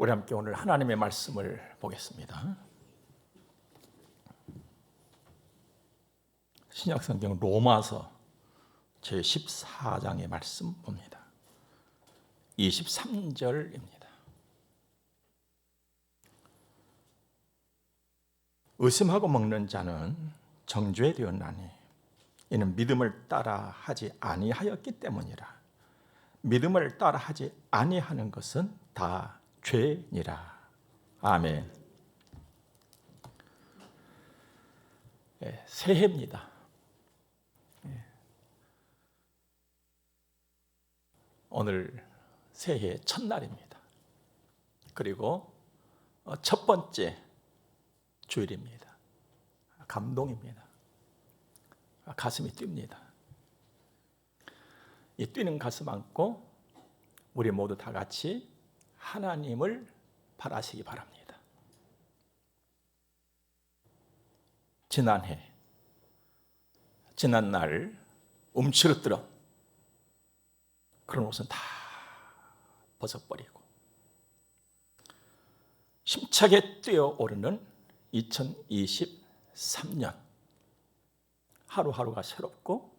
우리 함께 오늘 하나님의 말씀을 보겠습니다. 신약성경 로마서 제14장의 말씀 봅니다. 23절입니다. 의심하고 먹는 자는 정죄 되었나니 이는 믿음을 따라 하지 아니하였기 때문이라. 믿음을 따라 하지 아니하는 것은 다 죄니라. 아멘. 새해입니다. 오늘 새해 첫날입니다. 그리고 첫 번째 주일입니다. 감동입니다. 가슴이 뜁니다. 이 뛰는 가슴 안고 우리 모두 다 같이 하나님을 바라시기 바랍니다. 지난해, 지난날 움츠러들어 그런 옷은 다 벗어버리고 힘차게 뛰어오르는 2023년, 하루하루가 새롭고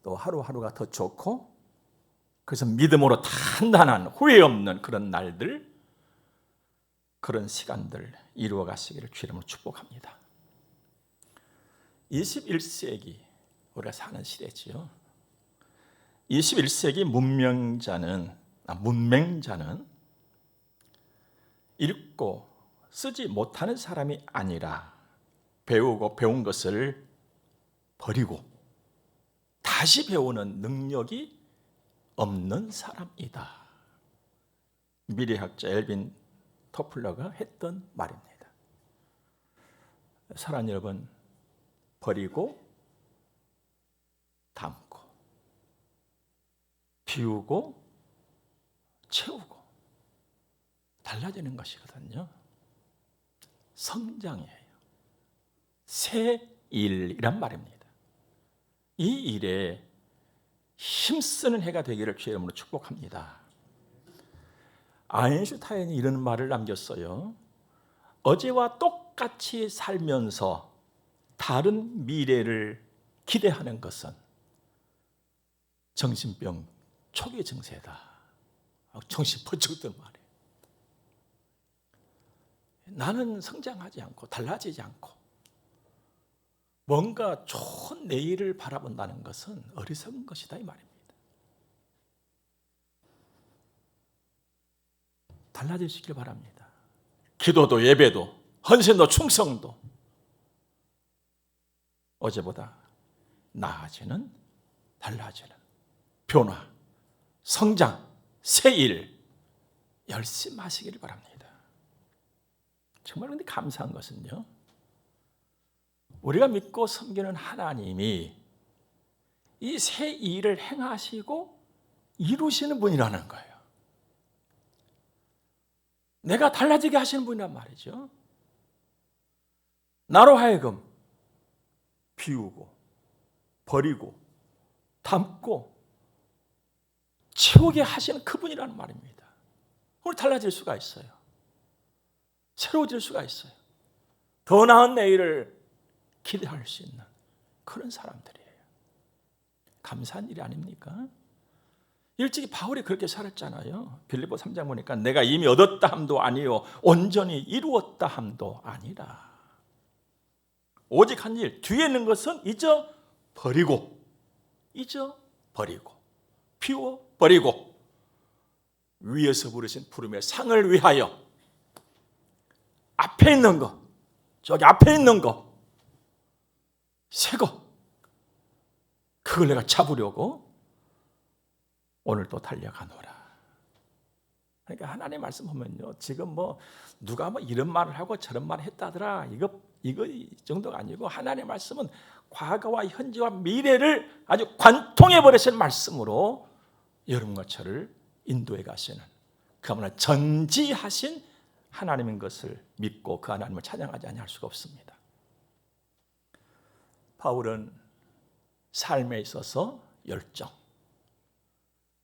또 하루하루가 더 좋고, 그래서 믿음으로 단단한 후회 없는 그런 날들, 그런 시간들 이루어 가시기를 주 이름으로 축복합니다. 21세기 우리가 사는 시대지요. 21세기 문맹자는 읽고 쓰지 못하는 사람이 아니라 배우고 배운 것을 버리고 다시 배우는 능력이 없는 사람이다. 미래학자 엘빈 토플러가 했던 말입니다. 사랑하는 여러분, 버리고 담고 비우고 채우고 달라지는 것이거든요. 성장이에요. 새 일이란 말입니다. 이 일에 힘쓰는 해가 되기를 주의 이름으로 축복합니다. 아인슈타인이 이런 말을 남겼어요. 어제와 똑같이 살면서 다른 미래를 기대하는 것은 정신병 초기 증세다. 정신 번쩍 든 말이에요. 나는 성장하지 않고 달라지지 않고 뭔가 좋은 내일을 바라본다는 것은 어리석은 것이다, 이 말입니다. 달라지시길 바랍니다. 기도도 예배도 헌신도 충성도 어제보다 나아지는, 달라지는 변화, 성장, 새일 열심히 하시기를 바랍니다. 정말 근데 감사한 것은요, 우리가 믿고 섬기는 하나님이 이 새 일을 행하시고 이루시는 분이라는 거예요. 내가 달라지게 하시는 분이란 말이죠. 나로 하여금 비우고 버리고 담고 채우게 하시는 그분이라는 말입니다. 오늘 달라질 수가 있어요. 새로워질 수가 있어요. 더 나은 내일을 기대할 수 있는 그런 사람들이에요. 감사한 일이 아닙니까? 일찍이 바울이 그렇게 살았잖아요. 빌립보 3장 보니까 내가 이미 얻었다 함도 아니요 온전히 이루었다 함도 아니라 오직 한 일, 뒤에 있는 것은 잊어버리고 피워버리고 위에서 부르신 부름의 상을 위하여 앞에 있는 거, 저기 앞에 있는 거, 새 거, 그걸 내가 잡으려고 오늘 또 달려가노라. 그러니까 하나님의 말씀 보면요, 지금 누가 이런 말을 하고 저런 말을 했다더라, 이거 정도가 아니고 하나님의 말씀은 과거와 현재와 미래를 아주 관통해 버리신 말씀으로 여러분과 저를 인도해 가시는, 그야말로 전지하신 하나님인 것을 믿고 그 하나님을 찬양하지 아니할 수가 없습니다. 바울은 삶에 있어서 열정,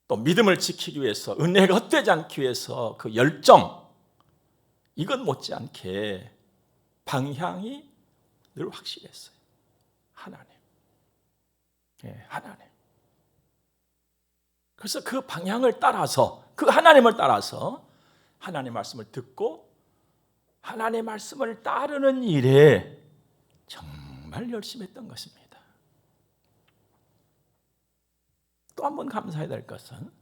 또 믿음을 지키기 위해서, 은혜가 헛되지 않기 위해서 그 열정, 이건 못지않게 방향이 늘 확실했어요. 하나님. 예, 하나님. 그래서 그 방향을 따라서, 그 하나님을 따라서 하나님의 말씀을 듣고 하나님의 말씀을 따르는 일에 정말 열심히 했던 것입니다. 또 한 번 감사해야 될 것은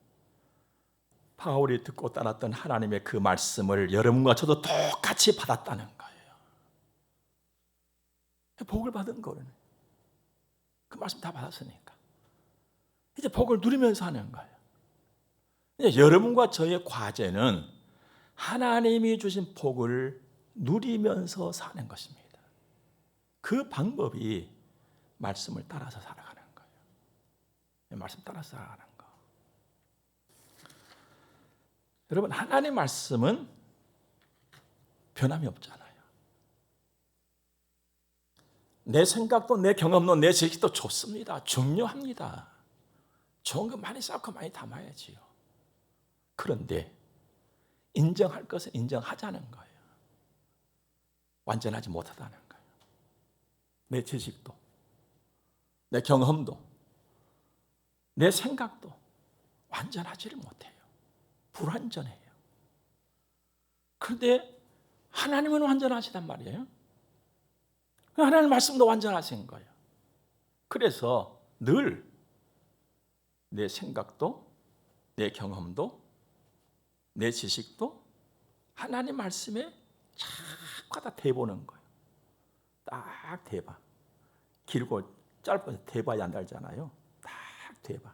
바울이 듣고 따랐던 하나님의 그 말씀을 여러분과 저도 똑같이 받았다는 거예요. 복을 받은 거는 그 말씀 다 받았으니까 이제 복을 누리면서 하는 거예요. 이제 여러분과 저의 과제는 하나님이 주신 복을 누리면서 사는 것입니다. 그 방법이 말씀을 따라서 살아가는 거예요. 말씀 따라서 살아가는 거. 여러분, 하나님의 말씀은 변함이 없잖아요. 내 생각도 내 경험도 내 지식도 좋습니다. 중요합니다. 좋은 거 많이 쌓고 많이 담아야지요. 그런데 인정할 것은 인정하자는 거예요. 완전하지 못하다는 거예요. 내 지식도, 내 경험도, 내 생각도 완전하지를 못해요. 불완전해요. 그런데 하나님은 완전하시단 말이에요. 하나님 말씀도 완전하신 거예요. 그래서 늘 내 생각도, 내 경험도, 내 지식도 하나님 말씀에 자꾸 다 대보는 거예요. 딱 대봐. 길고 짧아서 대봐야 안 달잖아요. 딱 대봐.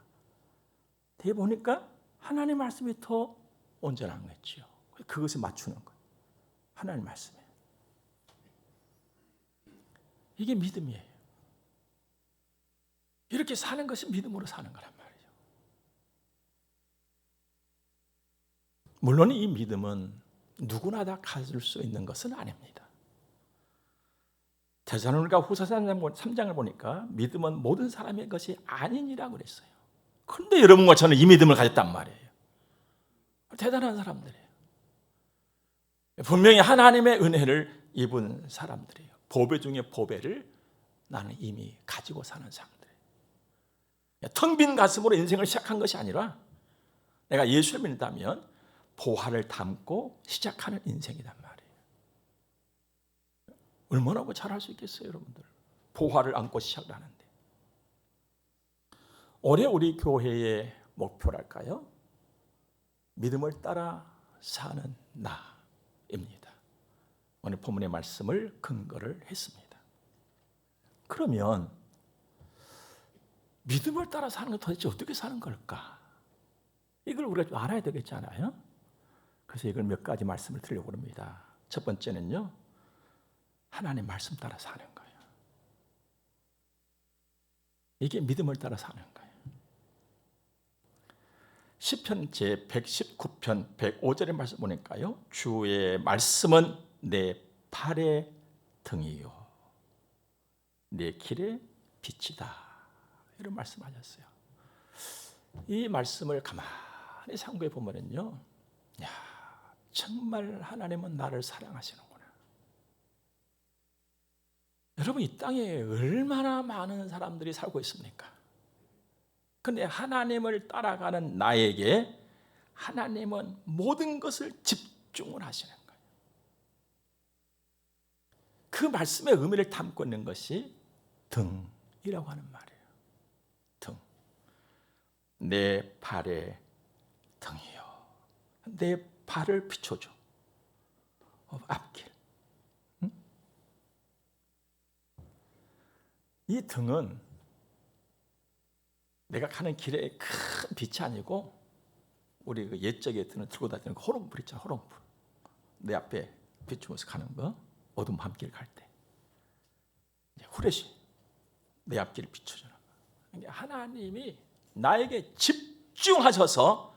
대보니까 하나님 말씀이 더 온전한 거죠. 그것을 맞추는 거예요. 하나님 말씀에. 이게 믿음이에요. 이렇게 사는 것이 믿음으로 사는 거란 말이에요. 물론 이 믿음은 누구나 다 가질 수 있는 것은 아닙니다. 데살로니가 후서 3장을 보니까 믿음은 모든 사람의 것이 아니니라고 그랬어요. 그런데 여러분과 저는 이 믿음을 가졌단 말이에요. 대단한 사람들이에요. 분명히 하나님의 은혜를 입은 사람들이에요. 보배 중에 보배를 나는 이미 가지고 사는 사람들이에요. 텅 빈 가슴으로 인생을 시작한 것이 아니라 내가 예수를 믿는다면 보화를 담고 시작하는 인생이란 말이에요. 얼마나 잘할 수 있겠어요, 여러분들. 보화를 안고 시작을 하는데. 올해 우리 교회의 목표랄까요? 믿음을 따라 사는 나입니다. 오늘 본문의 말씀을 근거를 했습니다. 그러면 믿음을 따라 사는 건 도대체 어떻게 사는 걸까? 이걸 우리가 좀 알아야 되겠잖아요. 그래서 이걸 몇 가지 말씀을 드리려고 합니다. 첫 번째는요, 하나님 말씀 따라 사는 거예요. 이게 믿음을 따라 사는 거예요. 시편 제 119편 105절의 말씀 보니까요, 주의 말씀은 내 팔의 등이요 내 길의 빛이다, 이런 말씀하셨어요. 이 말씀을 가만히 상고해 보면요, 야, 정말 하나님은 나를 사랑하시는구나. 여러분, 이 땅에 얼마나 많은 사람들이 살고 있습니까? 그런데 하나님을 따라가는 나에게 하나님은 모든 것을 집중을 하시는 거예요. 그 말씀의 의미를 담고 있는 것이 등이라고 하는 말이에요. 등. 내 발의 등이요. 내 발을 비춰줘. 앞길. 응? 이 등은 내가 가는 길에 큰 빛이 아니고 우리 그 옛적에 드는 들고 다니는 호롱불 있잖아, 호롱불. 내 앞에 비추면서 가는 거, 어두운 밤길 갈 때. 후레쉬, 내 앞길을 비춰주는 거. 하나님이 나에게 집중하셔서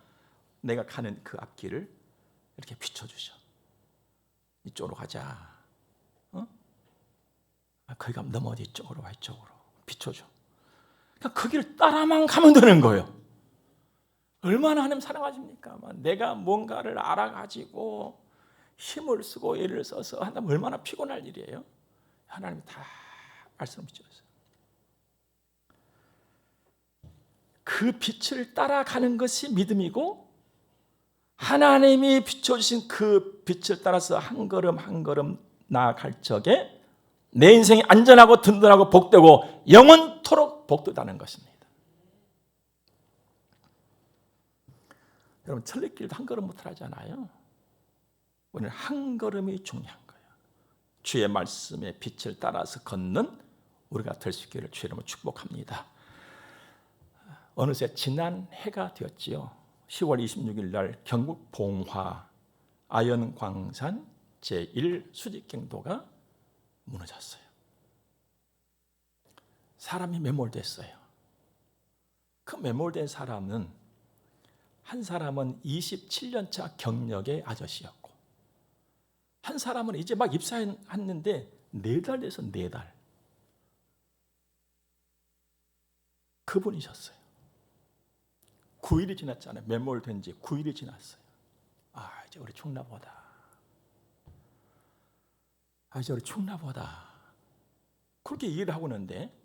내가 가는 그 앞길을 이렇게 비춰주셔. 이쪽으로 가자. 거기 가면 넘어지, 이쪽으로 와, 이쪽으로. 비춰줘. 그러니까 그 길을 따라만 가면 되는 거예요. 얼마나 하나님 사랑하십니까? 내가 뭔가를 알아가지고 힘을 쓰고 애를 써서 한다면 얼마나 피곤할 일이에요. 하나님이 다 말씀을 주셨어요. 그 빛을 따라가는 것이 믿음이고, 하나님이 비춰주신 그 빛을 따라서 한 걸음 한 걸음 나아갈 적에 내 인생이 안전하고 든든하고 복되고 영원토록 복되다는 것입니다. 여러분, 천리길도 한 걸음부터 하잖아요. 오늘 한 걸음이 중요한 거예요. 주의 말씀의 빛을 따라서 걷는 우리가 될 수 있기를 주의 이름으로 축복합니다. 어느새 지난 해가 되었지요. 10월 26일 날 경북 봉화 아연광산 제1 수직경도가 무너졌어요. 사람이 매몰됐어요. 그 매몰된 사람은, 한 사람은 27년차 경력의 아저씨였고, 한 사람은 이제 막 입사했는데 4달 돼서 4달. 그분이셨어요. 9일이 지났잖아요. 매몰된 지 9일이 지났어요. 이제 우리 죽나보다. 이제 우리 죽나보다. 그렇게 얘기를 하고 있는데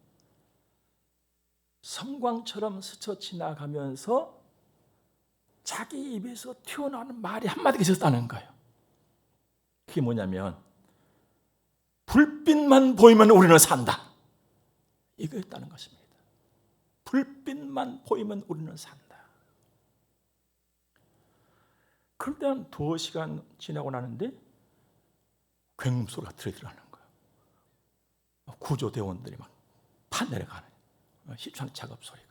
성광처럼 스쳐 지나가면서 자기 입에서 튀어나오는 말이 한마디가 있었다는 거예요. 그게 뭐냐면, 불빛만 보이면 우리는 산다. 이거였다는 것입니다. 불빛만 보이면 우리는 산다. 그런데 한 2시간 지나고 나는데 굉음 소리가 들리더라는 거예요. 구조대원들이 막 파내려가는 희창 작업 소리가.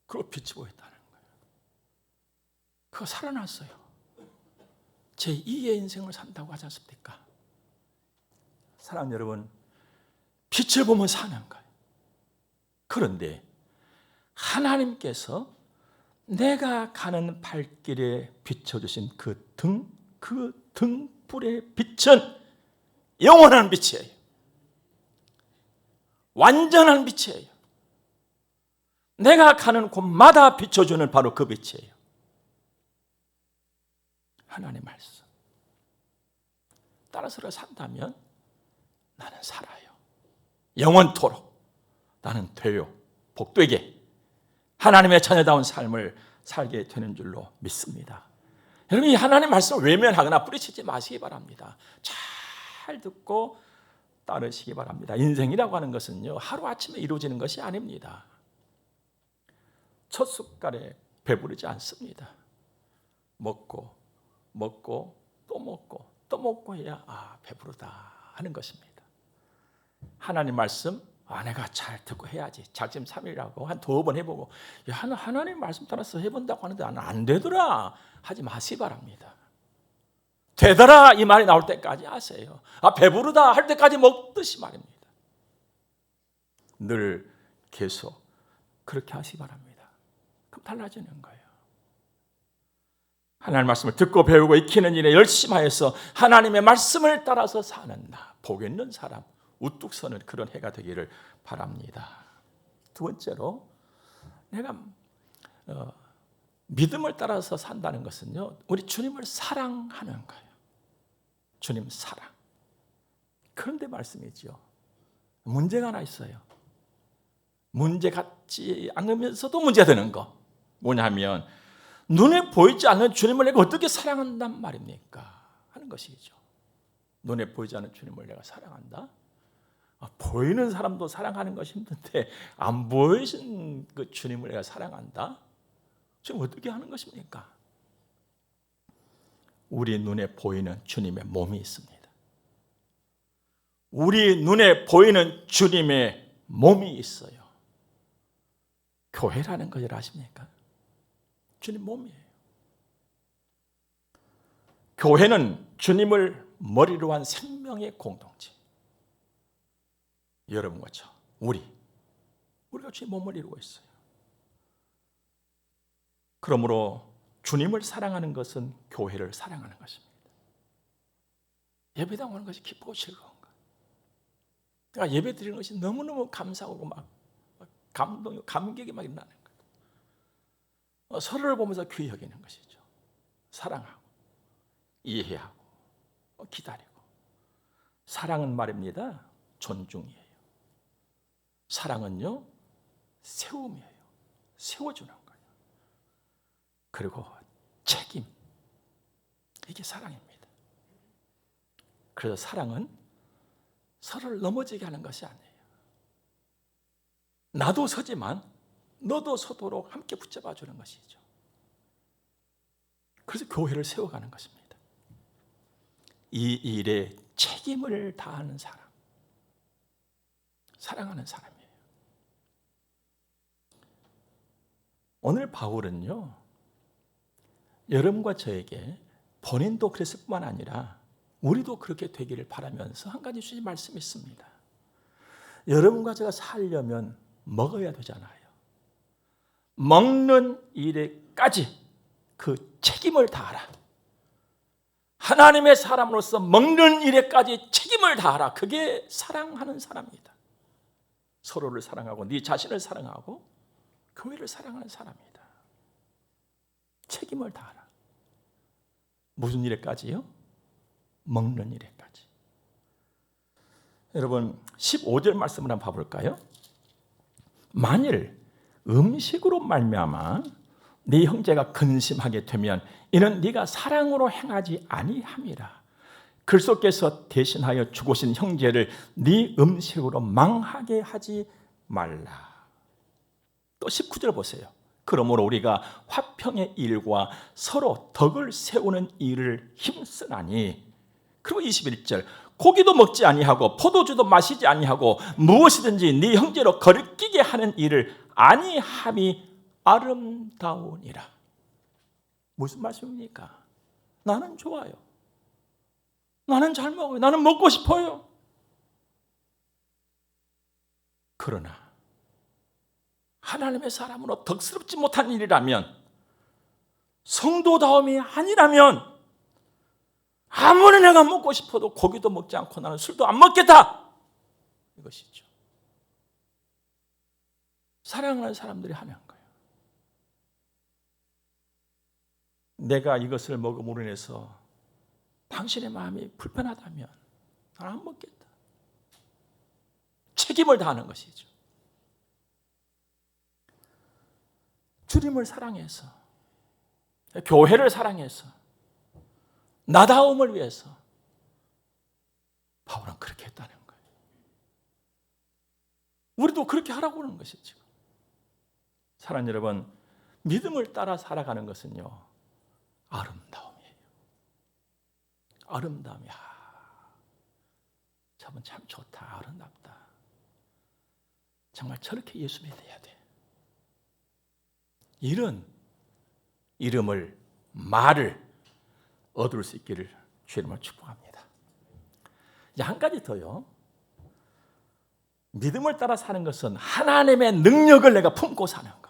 그리고 빛이 보였다는 거예요. 그거 살아났어요. 제2의 인생을 산다고 하지 않습니까? 사랑하는 여러분, 빛을 보면 사는 거예요. 그런데 하나님께서 내가 가는 발길에 비춰주신 그 등불의 빛은 영원한 빛이에요. 완전한 빛이에요. 내가 가는 곳마다 비춰주는 바로 그 빛이에요. 하나님의 말씀 따라서 산다면 나는 살아요. 영원토록 나는 돼요. 복되게 하나님의 자녀다운 삶을 살게 되는 줄로 믿습니다. 여러분, 이 하나님의 말씀을 외면하거나 뿌리치지 마시기 바랍니다. 잘 듣고 따르시기 바랍니다. 인생이라고 하는 것은요, 하루아침에 이루어지는 것이 아닙니다. 첫 숟갈에 배부르지 않습니다. 먹고 또 먹고 해야 배부르다 하는 것입니다. 하나님 말씀, 내가 잘 듣고 해야지. 작심 삼일이라고 한 2번 해보고, 하나님 말씀 따라서 해본다고 하는데 안 되더라 하지 마시기 바랍니다. 되더라 이 말이 나올 때까지 하세요. 배부르다 할 때까지 먹듯이 말입니다. 늘 계속 그렇게 하시기 바랍니다. 그럼 달라지는 거예요. 하나님의 말씀을 듣고 배우고 익히는 일에 열심하여서 하나님의 말씀을 따라서 사는 나, 복 있는 사람, 우뚝 서는 그런 해가 되기를 바랍니다. 2번째로, 내가 믿음을 따라서 산다는 것은요, 우리 주님을 사랑하는 거예요. 주님 사랑. 그런데 말씀이죠. 문제가 하나 있어요. 문제 같지 않으면서도 문제가 되는 거. 뭐냐면, 눈에 보이지 않는 주님을 내가 어떻게 사랑한단 말입니까? 하는 것이죠. 눈에 보이지 않는 주님을 내가 사랑한다? 보이는 사람도 사랑하는 것이 힘든데 안 보이신 그 주님을 내가 사랑한다? 지금 어떻게 하는 것입니까? 우리 눈에 보이는 주님의 몸이 있습니다. 우리 눈에 보이는 주님의 몸이 있어요. 교회라는 것을 아십니까? 주님 몸이에요. 교회는 주님을 머리로 한 생명의 공동체. 여러분과 저, 우리가 주의 몸을 이루고 있어요. 그러므로 주님을 사랑하는 것은 교회를 사랑하는 것입니다. 예배당 오는 것이 기쁘고 즐거운 것. 그러니까 예배 드리는 것이 너무너무 감사하고 막 감격이 막 일어나는 거예요. 서로를 보면서 귀히 여기는 것이죠. 사랑하고 이해하고 기다리고. 사랑은 말입니다. 존중이에요. 사랑은요, 세움이에요. 세워주는 거예요. 그리고 책임. 이게 사랑입니다. 그래서 사랑은 서로를 넘어지게 하는 것이 아니에요. 나도 서지만 너도 서도록 함께 붙잡아 주는 것이죠. 그래서 교회를 세워가는 것입니다. 이 일에 책임을 다하는 사람, 사랑하는 사람이에요. 오늘 바울은요, 여러분과 저에게 본인도 그랬을 뿐만 아니라 우리도 그렇게 되기를 바라면서 한 가지 주신 말씀이 있습니다. 여러분과 제가 살려면 먹어야 되잖아요. 먹는 일에까지 그 책임을 다하라. 하나님의 사람으로서 먹는 일에까지 책임을 다하라. 그게 사랑하는 사람이다. 서로를 사랑하고 네 자신을 사랑하고 교회를 사랑하는 사람이다. 책임을 다하라. 무슨 일에까지요? 먹는 일에까지. 여러분 15절 말씀을 한번 봐볼까요? 만일 음식으로 말미암아 네 형제가 근심하게 되면 이는 네가 사랑으로 행하지 아니함이라. 그리스도께서 대신하여 죽으신 형제를 네 음식으로 망하게 하지 말라. 또 19절 보세요. 그러므로 우리가 화평의 일과 서로 덕을 세우는 일을 힘쓰나니. 그리고 21절 고기도 먹지 아니하고 포도주도 마시지 아니하고 무엇이든지 네 형제로 거리끼게 하는 일을 아니함이 아름다우니라. 무슨 말씀입니까? 나는 좋아요. 나는 잘 먹어요. 나는 먹고 싶어요. 그러나 하나님의 사람으로 덕스럽지 못한 일이라면, 성도다움이 아니라면 아무리 내가 먹고 싶어도 고기도 먹지 않고 나는 술도 안 먹겠다. 이것이죠. 사랑하는 사람들이 하는 거예요. 내가 이것을 먹음으로 인해서 당신의 마음이 불편하다면 나는 안 먹겠다. 책임을 다하는 것이죠. 주님을 사랑해서, 교회를 사랑해서, 나다움을 위해서 바울은 그렇게 했다는 거예요. 우리도 그렇게 하라고 하는 것이죠. 사랑하는 여러분, 믿음을 따라 살아가는 것은요, 아름다움이에요. 아름다움이야. 저분 참 좋다, 아름답다. 정말 저렇게 예수 믿어야 돼. 이런 이름을, 말을 얻을 수 있기를 주의 이름으로 축복합니다. 이제 한 가지 더요. 믿음을 따라 사는 것은 하나님의 능력을 내가 품고 사는 거예요.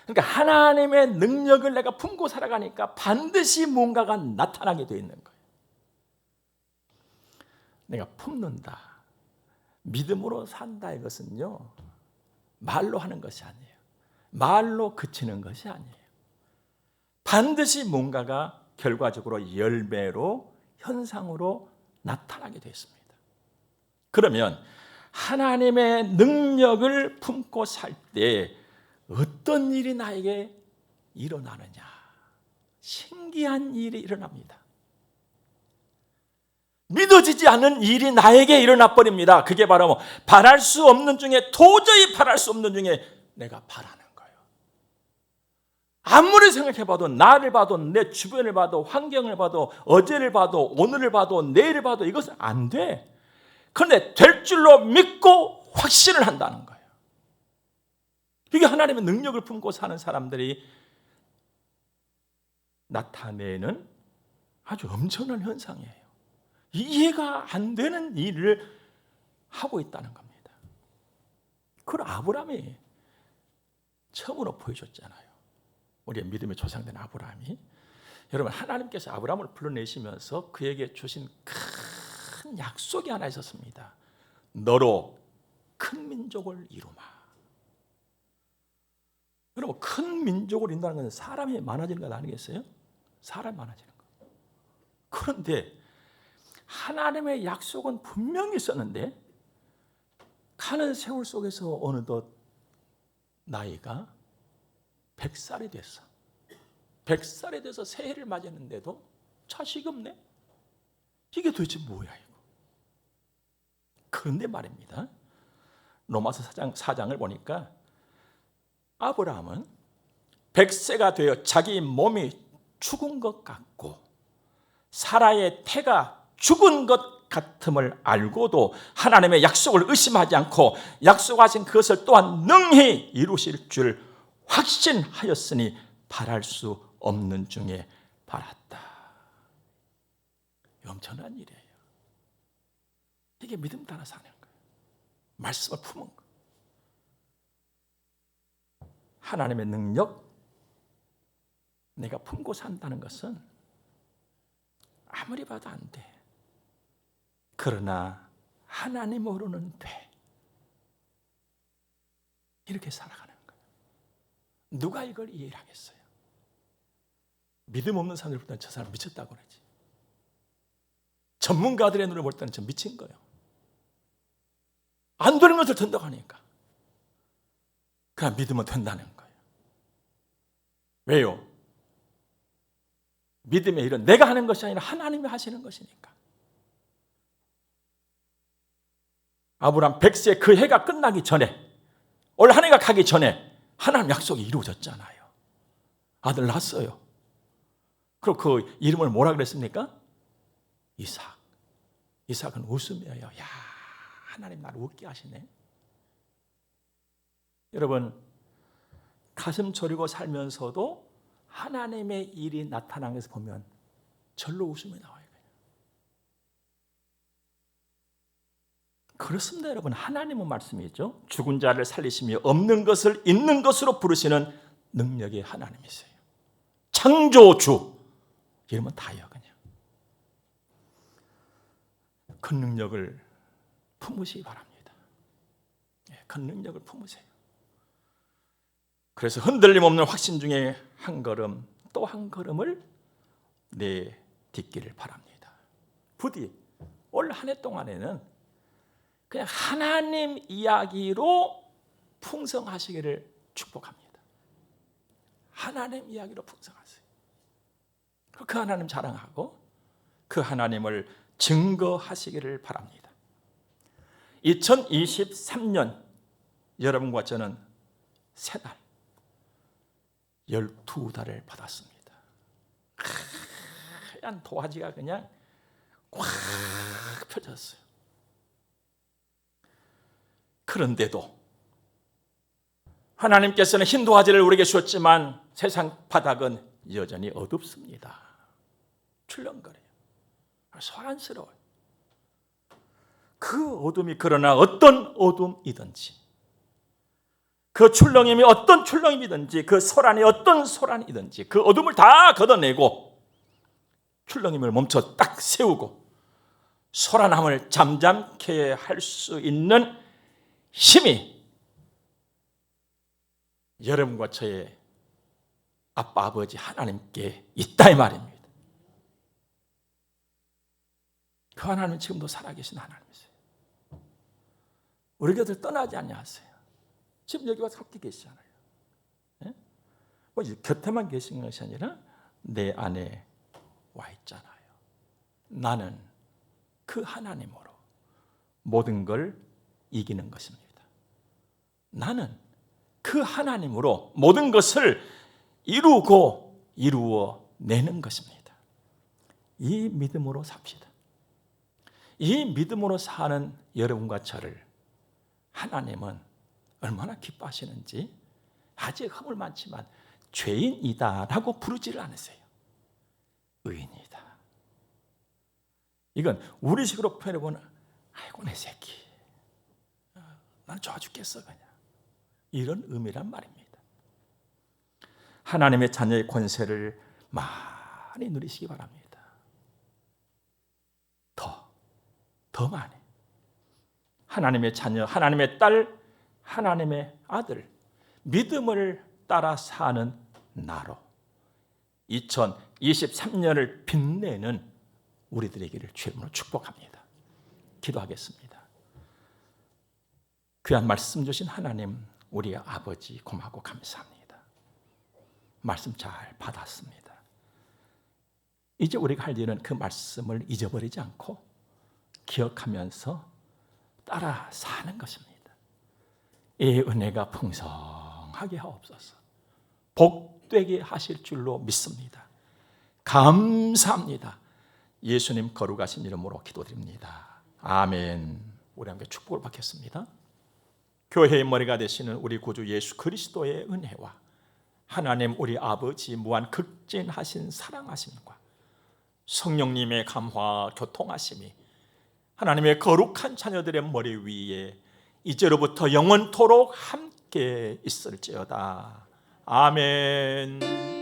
그러니까 하나님의 능력을 내가 품고 살아가니까 반드시 뭔가가 나타나게 되어 있는 거예요. 내가 품는다, 믿음으로 산다, 이것은요 말로 하는 것이 아니에요. 말로 그치는 것이 아니에요. 반드시 뭔가가 결과적으로 열매로, 현상으로 나타나게 되어 있습니다. 그러면 하나님의 능력을 품고 살 때 어떤 일이 나에게 일어나느냐? 신기한 일이 일어납니다. 믿어지지 않는 일이 나에게 일어나 버립니다. 그게 바로 뭐 바랄 수 없는 중에, 도저히 바랄 수 없는 중에 내가 바라는 거예요. 아무리 생각해봐도, 나를 봐도, 내 주변을 봐도, 환경을 봐도, 어제를 봐도, 오늘을 봐도, 내일을 봐도 이것은 안 돼. 그런데 될 줄로 믿고 확신을 한다는 거예요. 이게 하나님의 능력을 품고 사는 사람들이 나타내는 아주 엄청난 현상이에요. 이해가 안 되는 일을 하고 있다는 겁니다. 그걸 아브라함이 처음으로 보여줬잖아요. 우리의 믿음의 조상된 아브라함이. 여러분, 하나님께서 아브라함을 불러내시면서 그에게 주신 큰 약속이 하나 있었습니다. 너로 큰 민족을 이루마. 여러분, 큰 민족을 이룬다는 것은 사람이 많아지는 것 아니겠어요? 사람이 많아지는 것. 그런데 하나님의 약속은 분명히 있었는데 가는 세월 속에서 어느덧 나이가 100살이 됐어. 100살이 돼서 새해를 맞았는데도 자식이 없네. 이게 도대체 뭐야 이거. 그런데 말입니다. 로마서 4장을 보니까 아브라함은 100세가 되어 자기 몸이 죽은 것 같고 사라의 태가 죽은 것 같음을 알고도 하나님의 약속을 의심하지 않고 약속하신 그것을 또한 능히 이루실 줄 확신하였으니 바랄 수 없는 중에 바랐다. 엄청난 일이에요. 이게 믿음 따라 사는 거예요. 말씀을 품은 거예요. 하나님의 능력 내가 품고 산다는 것은 아무리 봐도 안 돼. 그러나 하나님으로는 돼. 이렇게 살아가는 거예요. 누가 이걸 이해를 하겠어요? 믿음 없는 사람들보다 저 사람 미쳤다고 그러지. 전문가들의 눈을 볼 때는 좀 미친 거예요. 안 되는 것을 된다고 하니까. 그냥 믿으면 된다는 거예요. 왜요? 믿음의 일은 내가 하는 것이 아니라 하나님이 하시는 것이니까. 아브라함 100세 그 해가 끝나기 전에, 올 한 해가 가기 전에 하나님 약속이 이루어졌잖아요. 아들 낳았어요. 그리고 그 이름을 뭐라 그랬습니까? 이삭. 이삭은 웃으며요. 야, 하나님 나를 웃게 하시네. 여러분, 가슴 저리고 살면서도 하나님의 일이 나타나는 것을 보면 절로 웃음이 나와요. 그렇습니다, 여러분. 하나님은 말씀이죠. 죽은 자를 살리시며 없는 것을 있는 것으로 부르시는 능력의 하나님이세요. 창조주. 이러면 다예요, 그냥. 그 능력을 품으시기 바랍니다. 그 능력을 품으세요. 그래서 흔들림 없는 확신 중에 한 걸음 또 한 걸음을 내딛기를 바랍니다. 부디 올 한 해 동안에는 그냥 하나님 이야기로 풍성하시기를 축복합니다. 하나님 이야기로 풍성하세요. 그 하나님 자랑하고 그 하나님을 증거하시기를 바랍니다. 2023년 여러분과 저는 새날 12달을 받았습니다. 하얀 도화지가 그냥 꽉 펴졌어요. 그런데도 하나님께서는 흰 도화지를 우리에게 주었지만 세상 바닥은 여전히 어둡습니다. 출렁거려요. 소란스러워요. 그 어둠이 그러나 어떤 어둠이든지 그 출렁임이 어떤 출렁임이든지 그 소란이 어떤 소란이든지 그 어둠을 다 걷어내고 출렁임을 멈춰 딱 세우고 소란함을 잠잠케 할 수 있는 힘이 여러분과 저의 아빠 아버지 하나님께 있다 이 말입니다. 그 하나님은 지금도 살아계신 하나님이세요. 우리 곁을 떠나지 아니하세요. 지금 여기 와서 함께 계시잖아요. 네? 뭐 곁에만 계신 것이 아니라 내 안에 와 있잖아요. 나는 그 하나님으로 모든 걸 이기는 것입니다. 나는 그 하나님으로 모든 것을 이루고 이루어내는 것입니다. 이 믿음으로 삽시다. 이 믿음으로 사는 여러분과 저를 하나님은 얼마나 기뻐하시는지 아직 허물 많지만 죄인이다라고 부르지를 않으세요. 의인이다. 이건 우리식으로 표현해보면 아이고 내 새끼 난 좋아 죽겠어 그냥 이런 의미란 말입니다. 하나님의 자녀의 권세를 많이 누리시기 바랍니다. 더 많이 하나님의 자녀, 하나님의 딸, 하나님의 아들 믿음을 따라 사는 나로 2023년을 빛내는 우리들에게를 주의 이름으로 축복합니다. 기도하겠습니다. 귀한 말씀 주신 하나님, 우리 아버지 고마고 감사합니다. 말씀 잘 받았습니다. 이제 우리가 할 일은 그 말씀을 잊어버리지 않고 기억하면서 따라 사는 것입니다. 이 은혜가 풍성하게 하옵소서. 복되게 하실 줄로 믿습니다. 감사합니다. 예수님 거룩하신 이름으로 기도드립니다. 아멘. 우리 함께 축복을 받겠습니다. 교회의 머리가 되시는 우리 구주 예수 그리스도의 은혜와 하나님 우리 아버지 무한 극진하신 사랑하심과 성령님의 감화 교통하심이 하나님의 거룩한 자녀들의 머리 위에 이제로부터 영원토록 함께 있을지어다. 아멘.